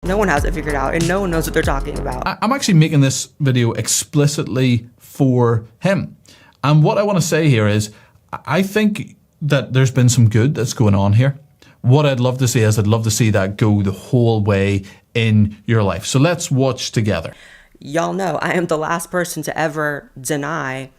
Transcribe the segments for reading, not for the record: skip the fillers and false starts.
No one has it figured out, and no one knows what they're talking about. I'm actually making this video explicitly for him. And what I want to say here is, I think that there's been some good that's going on here. What I'd love to see is, I'd love to see that go the whole way in your life. So let's watch together. Y'all know I am the last person to ever deny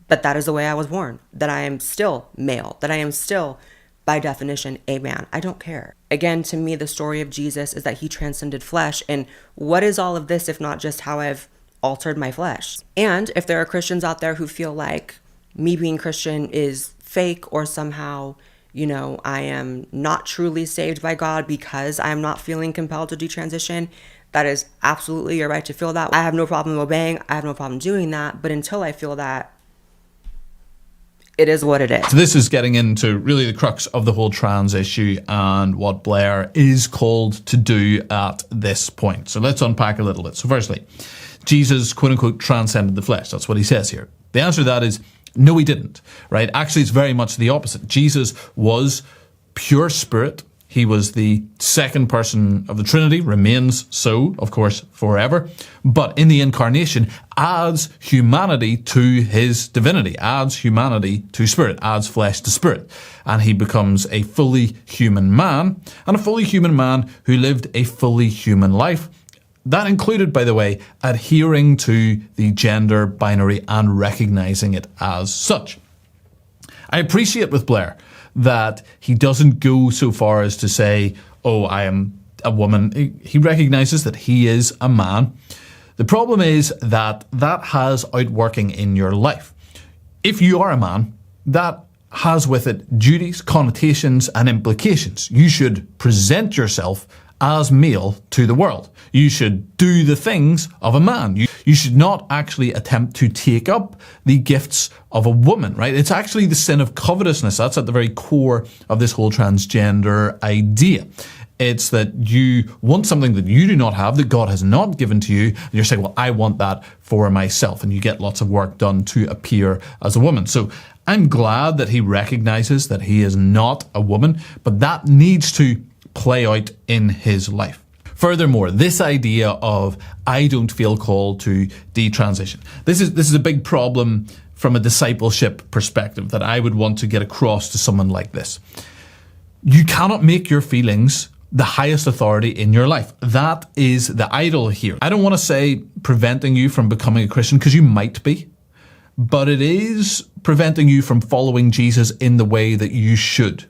that that is the way I was born, that I am still male, that I am still, by definition, a man. I don't care. Again, to me, the story of Jesus is that he transcended flesh. And what is all of this if not just how I've altered my flesh? And if there are Christians out there who feel like me being Christian is fake, or somehow, you know, I am not truly saved by God because I'm not feeling compelled to detransition, that is absolutely your right to feel that. I have no problem obeying. I have no problem doing that. But until I feel that, it is what it is. So this is getting into really the crux of the whole trans issue and what Blaire is called to do at this point. So let's unpack a little bit. So firstly, Jesus, quote unquote, transcended the flesh. That's what he says here. The answer to that is no, he didn't, right? Actually, it's very much the opposite. Jesus was pure spirit. He was the second person of the Trinity, remains so, of course, forever. But in the Incarnation, adds humanity to his divinity, adds humanity to spirit, adds flesh to spirit. And he becomes a fully human man, and a fully human man who lived a fully human life. That included, by the way, adhering to the gender binary and recognizing it as such. I appreciate with Blaire that he doesn't go so far as to say, oh, I am a woman. He recognizes that he is a man. The problem is that that has outworking in your life. If you are a man, that has with it duties, connotations, and implications. You should present yourself as male to the world. You should do the things of a man. You should not actually attempt to take up the gifts of a woman, right? It's actually the sin of covetousness. That's at the very core of this whole transgender idea. It's that you want something that you do not have, that God has not given to you, and you're saying, well, I want that for myself, and you get lots of work done to appear as a woman. So I'm glad that he recognizes that he is not a woman, but that needs to play out in his life. Furthermore, this idea of I don't feel called to detransition. This is a big problem from a discipleship perspective that I would want to get across to someone like this. You cannot make your feelings the highest authority in your life. That is the idol here. I don't want to say preventing you from becoming a Christian, because you might be, but it is preventing you from following Jesus in the way that you should.